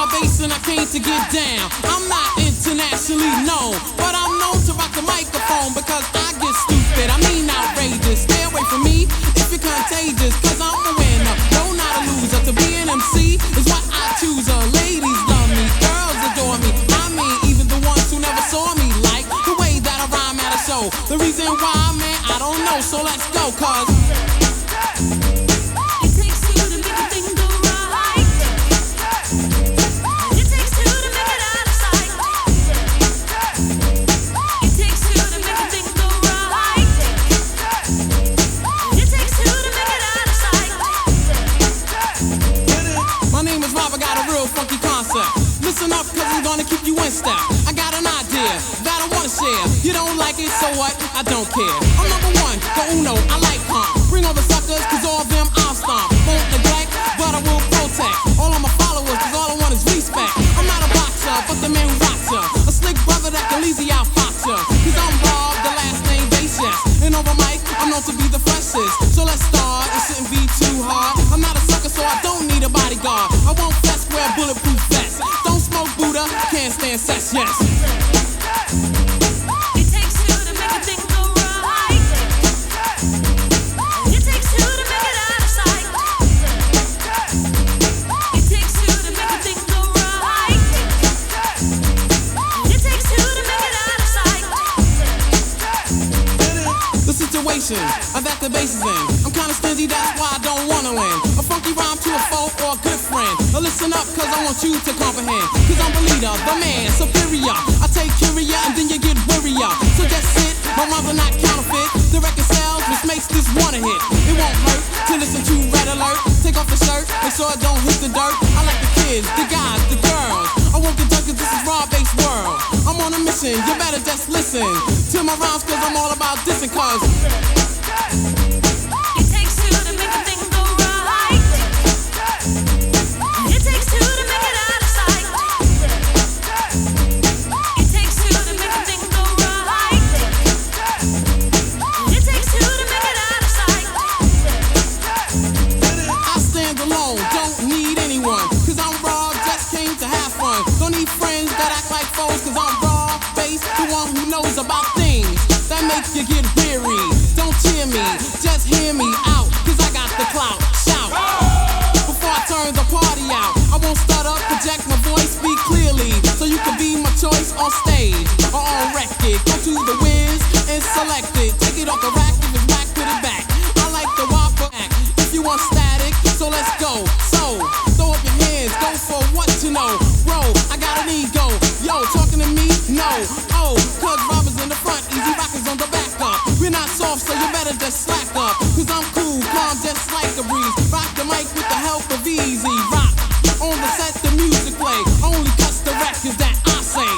raw bass and I came to get down. I'm not internationally known, but I'm known to rock the microphone because I get stupid, I mean outrageous. Stay away from me if you're contagious, cause I'm a winner, no not a loser. To be an MC is what I choose. Ladies love me, girls adore me. I mean even the ones who never saw me like the way that I rhyme at a show. The reason why, man, I don't know, so let's go, cause listen up, cause I'm gonna keep you in step. I got an idea that I wanna share. You don't like it, so what? I don't care. I'm number one, the uno, I like calm. Bring all the suckers, cause all of them I'll stomp. Won't neglect, but I will protect all of my followers, cause all I want is respect. I'm not a boxer, but the man who rocks ya. A slick brother that can easy out fox ya. Cause I'm Rob, the last name base, yes. And over mic, I'm known to be the freshest. So let's start, it shouldn't be too hard. I'm not a sucker, so I don't need a bodyguard. I won't fess, wear bulletproof vest. Don't smoke Buddha, can't stand sex, yes. It takes two to make a thing go right. It takes two to make it out of sight. It takes two to make a thing go right. It takes two to make it out of sight. The situation that the bass is in, I'm kinda stingy, that's why I don't wanna win. A funky rhyme to a foe or a good friend. Now listen up, cause I want you to comprehend. Cause I'm the leader, the man, superior. I take curia and then you get wearier. So just sit, my rhymes are not counterfeit. The record sells, which makes this one a hit. It won't hurt to listen to Red Alert. Take off the shirt, make sure it don't hit the dirt. I like the kids, the guys, the girls. I won't get done cause this is raw-based world. I'm on a mission, you better just listen to my rhymes cause I'm all about dissing cause it takes two to make a thing go right. It takes two to make it out of sight. It takes two to make a thing go right. It takes two to make it out of sight. I stand alone, don't need anyone, cause I'm raw, just came to have fun. Don't need friends that act like foes, cause I'm raw, bass, the one who knows about things that make you get weary. Don't cheer me, just hear me out, cause I got the clout, shout. Before I turn the party out, I won't start up, project my voice, speak clearly, so you can be my choice on stage or on record. Go to the whiz and select it, take it off the rack, if it's whack, put it back. I like the whopper act, if you want static, so let's go. So, throw up your hands, go for what you know. Bro, I got an ego, yo, talking to me? No, oh, cause Robbers in the front, easy rockers on the back up. We're not soft, so you better just slack up, cause I'm cool, calm, just like a breeze. Rock the mic with the help of easy rock. On the set, the music play, only cuts the records that I say.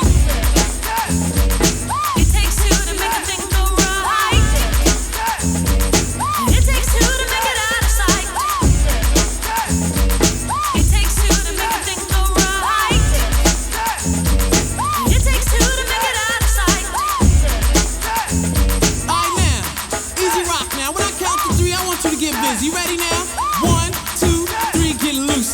It takes two to make a thing go right. It takes two to make it out of sight. It takes two to make a thing go right. It takes two to make it out of sight. Alright now, easy rock now. When I count to three, I want you to get busy. You ready now? 1, 2, 3, get loose.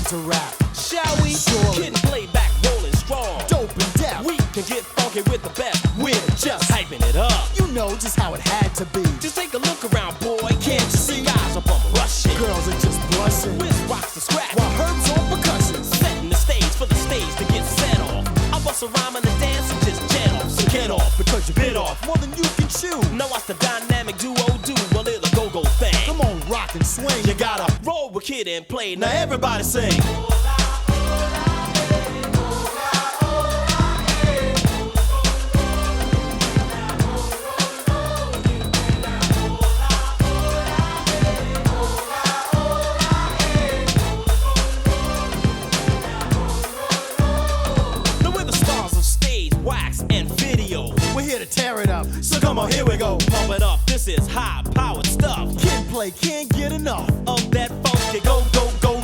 to rap. Shall we? Sure. Kid and play back, rolling strong. Dope and deaf. We can get funky with the best. We're just Hyping it up. You know just how it had to be. Just take a look around, boy. Can't you see? Guys up on rushing. Girls are just blushing. Wiz rocks the scratch. While Herb's on percussion. Setting the stage for the stage to get set off. I bust a rhyme and a dance and just jet off. So get off because you bit off More than you can chew. Now watch the dynamic duo do a little go-go thing. Come on, rock and swing. You gotta roll with Kid and Play. Now everybody sing. Now we're the stars of stage, wax, and video. We're here to tear it up. So come on, here we go. Pump it up. This is high-powered stuff. Kid and Play can't get enough Of that funky go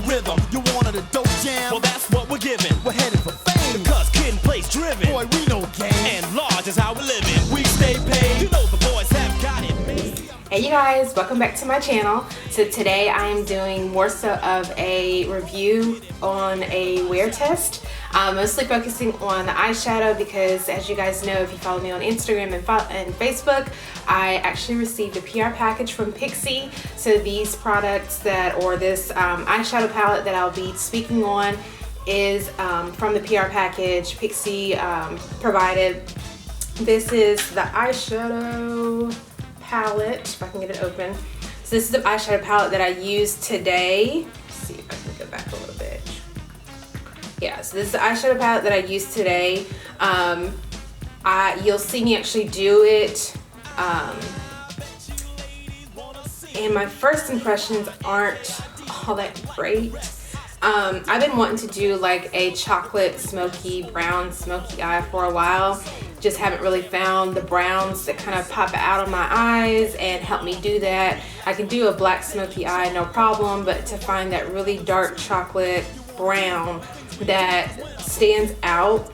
rhythm. You wanted a dope jam? Well, that's what we're giving. We're headed for fame. Because Kid and Play's driven. Boy, we know game. And large is how we live it. We stay paid. You know the boys have got it made. Hey you guys, welcome back to my channel. So today I am doing more so of a review on a wear test. Mostly focusing on the eyeshadow because as you guys know, if you follow me on Instagram and Facebook, I actually received a PR package from Pixi. So these products this eyeshadow palette that I'll be speaking on is from the PR package Pixi provided. This is the eyeshadow palette, if I can get it open. So this is the eyeshadow palette that I used today. Let's see if I can go back a little bit. Yeah, so this is the eyeshadow palette that I used today. You'll see me actually do it. And my first impressions aren't all that great. I've been wanting to do like a chocolate smoky, brown smoky eye for a while. Just haven't really found the browns that kind of pop out of my eyes and help me do that. I can do a black smoky eye, no problem, but to find that really dark chocolate brown that stands out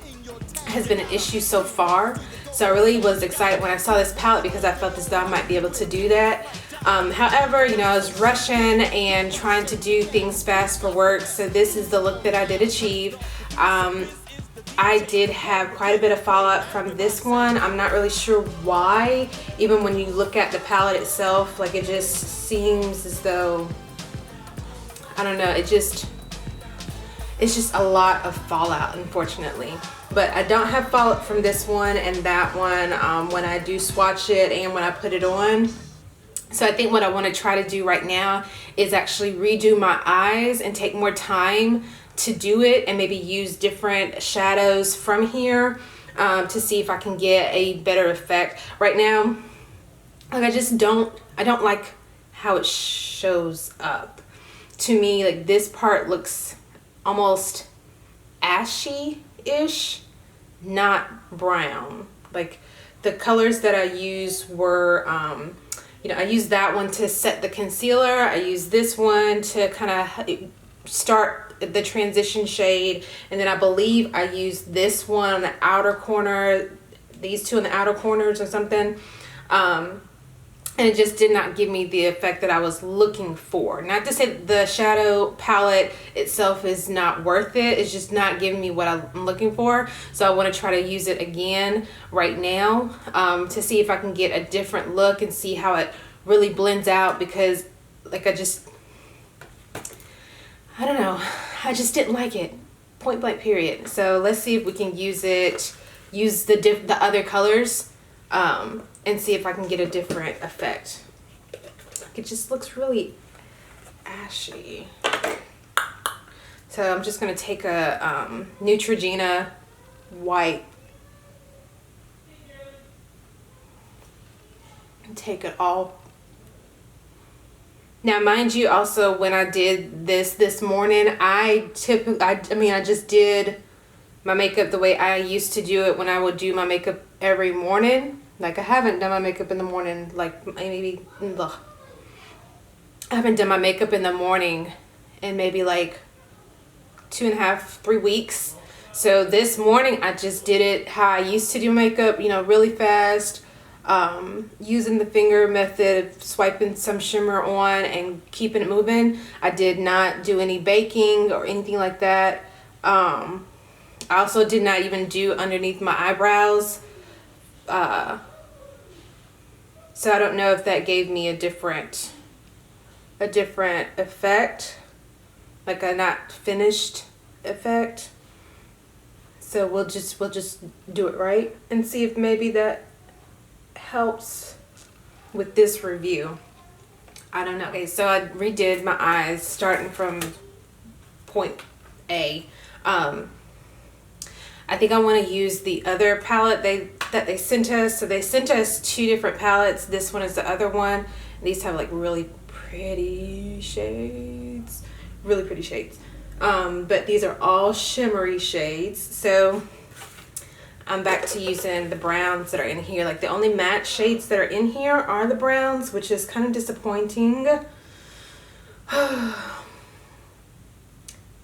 has been an issue so far. So I really was excited when I saw this palette because I felt as though I might be able to do that. However, you know, I was rushing and trying to do things fast for work, so this is the look that I did achieve. I did have quite a bit of fallout from this one. I'm not really sure why. Even when you look at the palette itself, like it just seems as though, I don't know, it's just a lot of fallout, unfortunately. But I don't have fallout from this one and that one when I do swatch it and when I put it on. So I think what I want to try to do right now is actually redo my eyes and take more time to do it and maybe use different shadows from here to see if I can get a better effect. Right now, like I don't like how it shows up. To me, like this part looks almost ashy-ish, not brown. Like the colors that I used were, you know, I used that one to set the concealer. I used this one to kind of start the transition shade, and then I believe I used this one on the outer corner, these two on the outer corners or something, and it just did not give me the effect that I was looking for. Not to say the shadow palette itself is not worth it, it's just not giving me what I'm looking for. So I want to try to use it again right now to see if I can get a different look and see how it really blends out, because like I don't know, I just didn't like it, point blank period. So let's see if we can use the other colors and see if I can get a different effect. It just looks really ashy. So I'm just gonna take a Neutrogena white and take it all. Now, mind you, also when I did this morning, I just did my makeup the way I used to do it when I would do my makeup every morning. Like I haven't done my makeup in the morning, like maybe, I haven't done my makeup in the morning in maybe like 2.5, 3 weeks. So this morning I just did it how I used to do makeup, you know, really fast. using the finger method, swiping some shimmer on and keeping it moving. I did not do any baking or anything like that. I also did not even do underneath my eyebrows. So I don't know if that gave me a different effect, like a not finished effect. So we'll just do it right and see if maybe that helps with this review. I don't know. Okay, so I redid my eyes starting from point A. I think I want to use the other palette that they sent us. So they sent us 2 different palettes. This one is the other one. These have like really pretty shades. Really pretty shades. But these are all shimmery shades. So I'm back to using the browns that are in here. Like the only matte shades that are in here are the browns, which is kind of disappointing.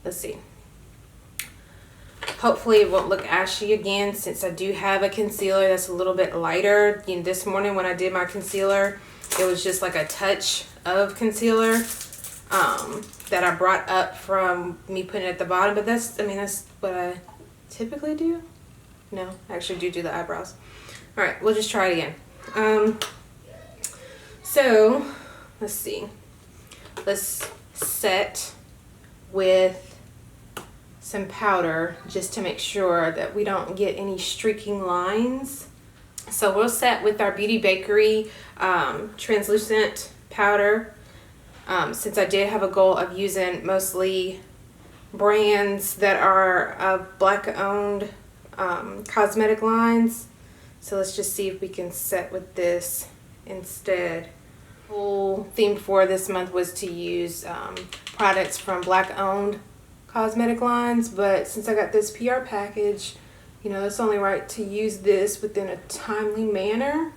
Let's see. Hopefully it won't look ashy again, since I do have a concealer that's a little bit lighter. You know, this morning when I did my concealer, it was just like a touch of concealer that I brought up from me putting it at the bottom. But that's what I typically do. No, I actually do the eyebrows. All right, we'll just try it again. So let's see. Let's set with some powder just to make sure that we don't get any streaking lines. So we'll set with our Beauty Bakery translucent powder. Since I did have a goal of using mostly brands that are Black owned cosmetic lines. So let's just see if we can set with this instead. The whole theme for this month was to use products from Black owned cosmetic lines, but since I got this PR package, you know, it's only right to use this within a timely manner,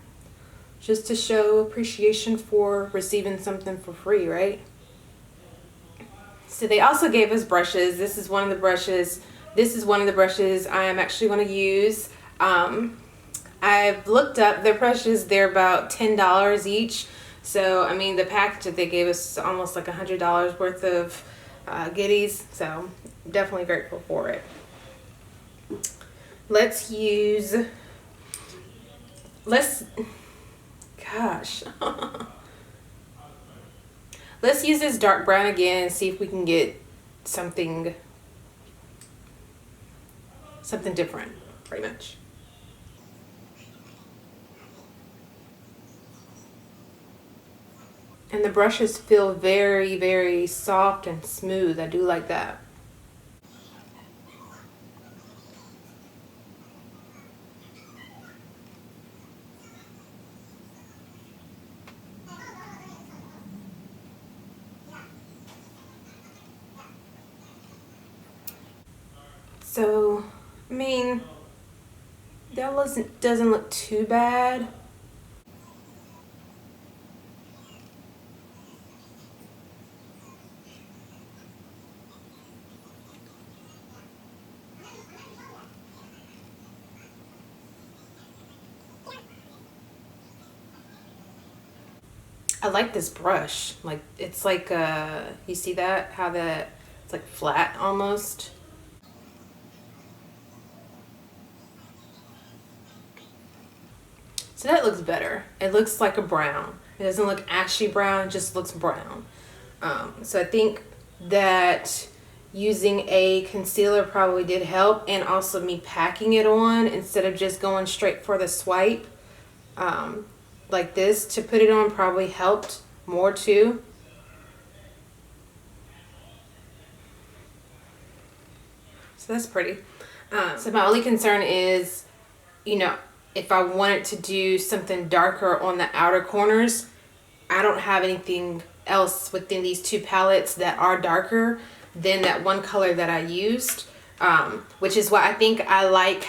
just to show appreciation for receiving something for free, right? So they also gave us brushes. This is one of the brushes I am actually going to use. I've looked up their brushes. They're about $10 each. So I mean, the package that they gave us is almost like $100 worth of goodies, so definitely grateful for it. Let's use this dark brown again and see if we can get something different, pretty much. And the brushes feel very, very soft and smooth. I do like that. So, I mean, that doesn't look too bad. I like this brush. Like, it's like you see that, how that it's like flat almost. So that looks better. It looks like a brown. It doesn't look ashy brown, it just looks brown. So I think that using a concealer probably did help, and also me packing it on instead of just going straight for the swipe like this to put it on probably helped more too. So that's pretty. So my only concern is, you know, if I wanted to do something darker on the outer corners, I don't have anything else within these 2 palettes that are darker than that one color that I used, which is why I think I like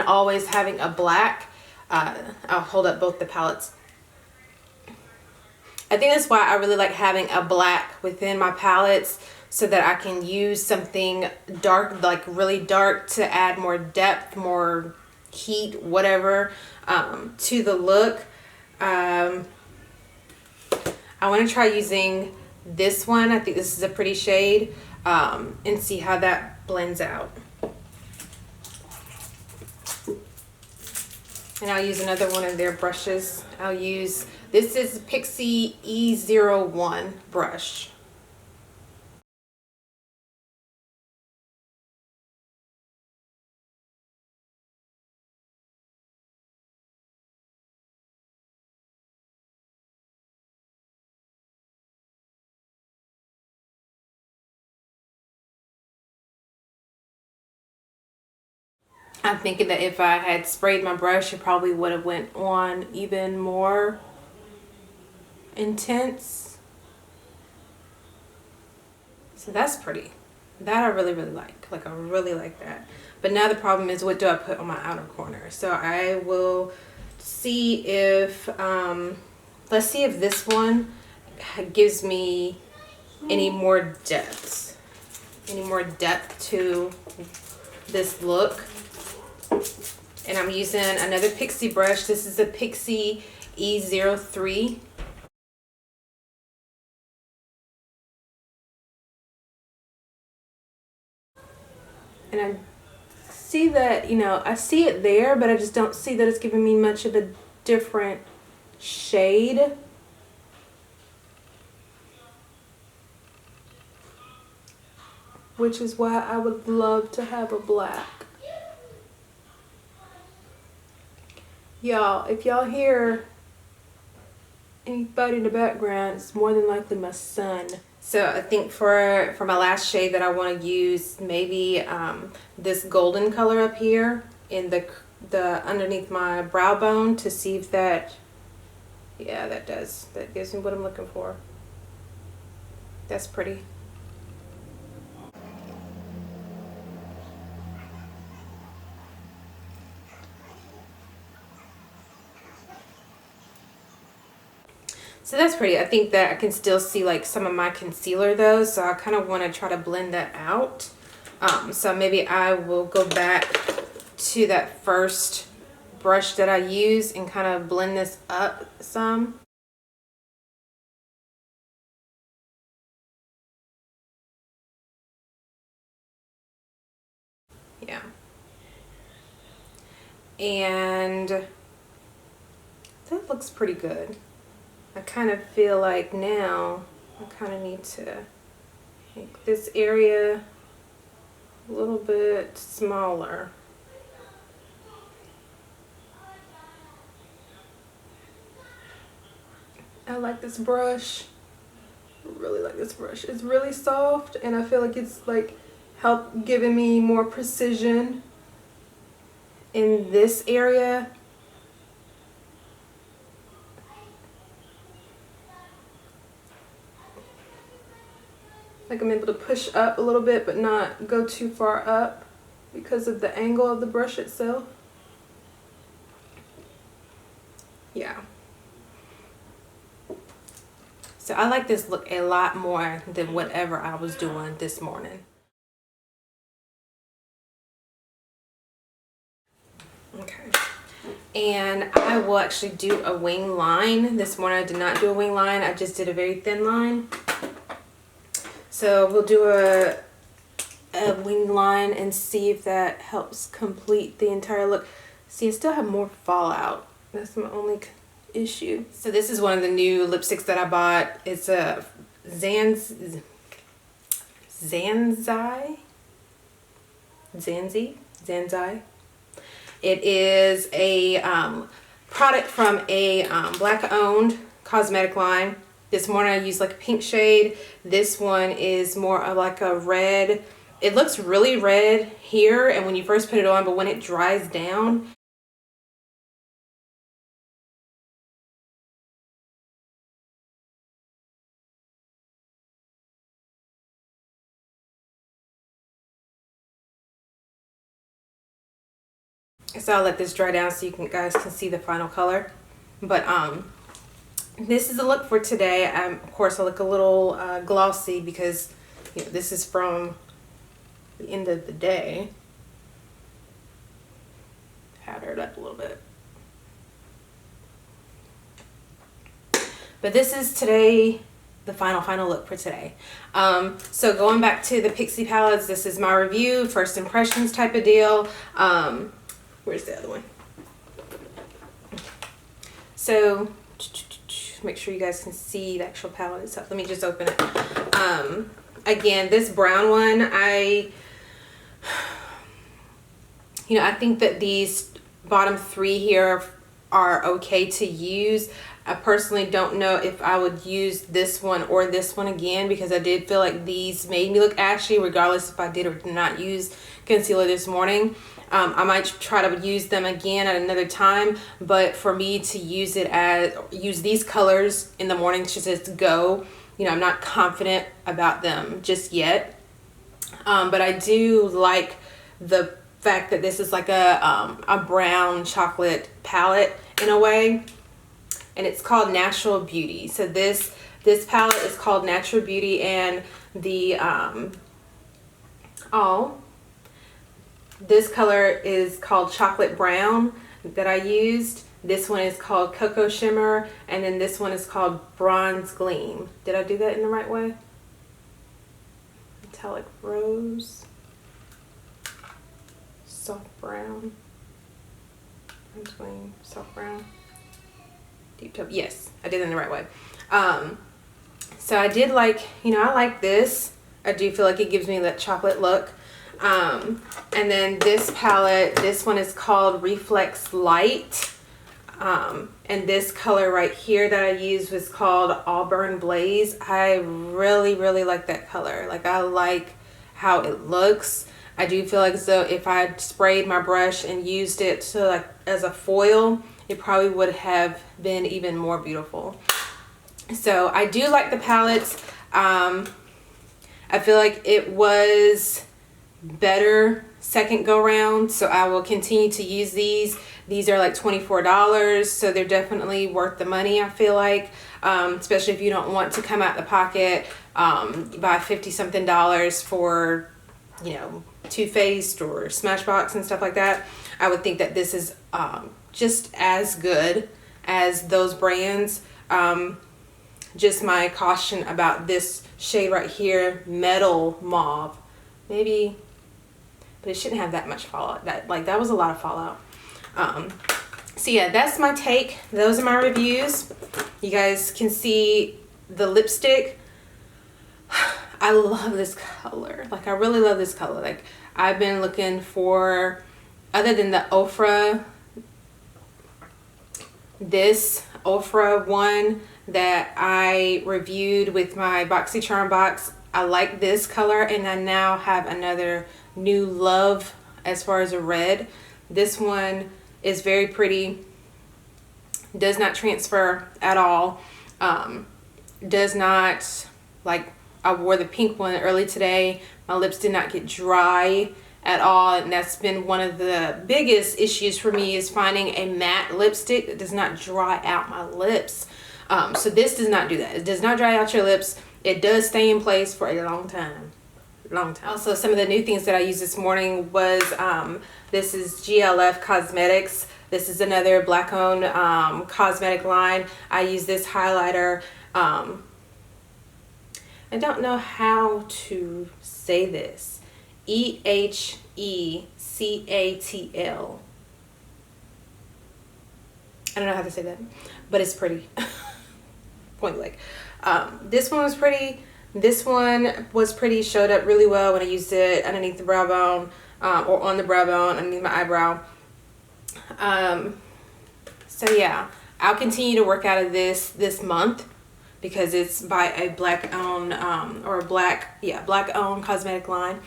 always having a black. I'll hold up both the palettes. I think that's why I really like having a black within my palettes, so that I can use something dark, like really dark, to add more depth, more heat, whatever, to the look. I want to try using this one. I think this is a pretty shade, and see how that blends out. And I'll use another one of their brushes. I'll use, this is Pixi E01 brush. I'm thinking that if I had sprayed my brush, it probably would have went on even more intense. So that's pretty. That I really, really like. Like, I really like that. But now the problem is, what do I put on my outer corner? So I will see if, let's see if this one gives me any more depth. Any more depth to this look. And I'm using another Pixi brush. This is a Pixi E03. And I see that, you know, I see it there, but I just don't see that it's giving me much of a different shade. Which is why I would love to have a black. Y'all, if y'all hear anybody in the background, it's more than likely my son. So I think for my last shade that I want to use, maybe this golden color up here in the underneath my brow bone, to see if that, yeah, that gives me what I'm looking for. That's pretty. So that's pretty. I think that I can still see like some of my concealer though, so I kind of want to try to blend that out. So maybe I will go back to that first brush that I used and kind of blend this up some. Yeah. And that looks pretty good. I kind of feel like now I kind of need to make this area a little bit smaller. I like this brush. I really like this brush. It's really soft, and I feel like it's like giving me more precision in this area. Like I'm able to push up a little bit but not go too far up because of the angle of the brush itself. Yeah. So I like this look a lot more than whatever I was doing this morning. Okay. And I will actually do a wing line. This morning I did not do a wing line. I just did a very thin line. So we'll do a wing line and see if that helps complete the entire look. See, I still have more fallout. That's my only issue. So this is one of the new lipsticks that I bought. It's a Zanzi. It is a product from a black-owned cosmetic line. This morning I used like a pink shade. This one is more of like a red. It looks really red here and when you first put it on, but when it dries down, so I'll let this dry down so you guys can see the final color. But this is the look for today. Of course I look a little glossy because, you know, this is from the end of the day. Powder it up a little bit. But this is today, the final look for today. So going back to the Pixi palettes, this is my review, first impressions type of deal. Where's the other one? So make sure you guys can see the actual palette itself. Let me just open it. Again, this brown one, I think that these bottom three here are okay to use. I personally don't know if I would use this one or this one again, because I did feel like these made me look ashy regardless if I did or did not use concealer this morning. I might try to use them again at another time, but for me to use these colors in the morning to just go, I'm not confident about them just yet. But I do like the fact that this is like a brown chocolate palette in a way, and it's called Natural Beauty. So this palette is called Natural Beauty, and the this color is called Chocolate Brown that I used. This one is called Cocoa Shimmer, and then this one is called Bronze Gleam. Did I do that in the right way? Metallic Rose, Soft Brown, Bronze Gleam, Soft Brown, Deep Taupe. Yes, I did it in the right way. So I did like, I like this. I do feel like it gives me that chocolate look. And then this palette, this one is called Reflex Light. And this color right here that I used was called Auburn Blaze. I really, really like that color. Like, I like how it looks. I do feel like as though if I had sprayed my brush and used it to like as a foil, it probably would have been even more beautiful. So I do like the palettes. I feel like it was better second go round, so I will continue to use these. These are like $24, so they're definitely worth the money, I feel like, especially if you don't want to come out the pocket, buy 50 something dollars for, Too Faced or Smashbox and stuff like that. I would think that this is just as good as those brands. Just my caution about this shade right here, Metal Mauve, maybe, but it shouldn't have that much fallout. That was a lot of fallout. So yeah, that's my take. Those are my reviews. You guys can see the lipstick. I love this color. Like, I really love this color. Like, I've been looking for, other than the Ofra, this Ofra one that I reviewed with my BoxyCharm box, I like this color, and I now have another new love as far as a red. This one is very pretty, does not transfer at all, does not, like, I wore the pink one early today, my lips did not get dry at all, and that's been one of the biggest issues for me, is finding a matte lipstick that does not dry out my lips. So this does not do that. It does not dry out your lips. It does stay in place for a long time. Also, some of the new things that I used this morning was, this is GLF Cosmetics. This is another black owned cosmetic line. I use this highlighter. I don't know how to say this. EHECATL. I don't know how to say that, but it's pretty. Point blank. This one was pretty. This one was pretty, showed up really well when I used it underneath the brow bone, or on the brow bone, underneath my eyebrow. So yeah, I'll continue to work out of this month, because it's by a black owned, black owned cosmetic line.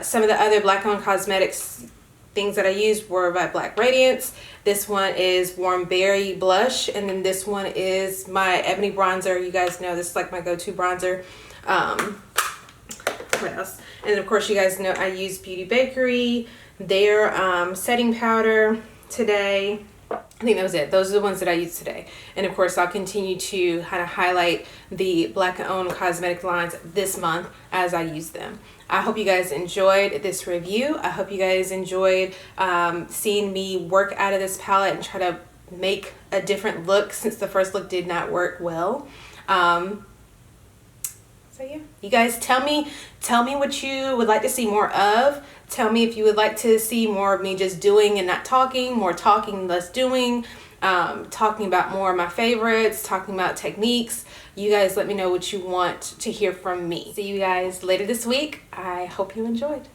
Some of the other black owned cosmetics things that I used were by Black Radiance. This one is Warm Berry Blush, and then this one is my Ebony Bronzer. You guys know this is like my go-to bronzer. What else? And of course, you guys know I use Beauty Bakery, their setting powder today. I think that was it. Those are the ones that I used today. And of course, I'll continue to kind of highlight the black owned cosmetic lines this month as I use them. I hope you guys enjoyed this review. I hope you guys enjoyed seeing me work out of this palette and try to make a different look since the first look did not work well. So yeah, you guys tell me what you would like to see more of. Tell me if you would like to see more of me just doing and not talking, more talking, less doing, talking about more of my favorites, talking about techniques. You guys let me know what you want to hear from me. See you guys later this week. I hope you enjoyed.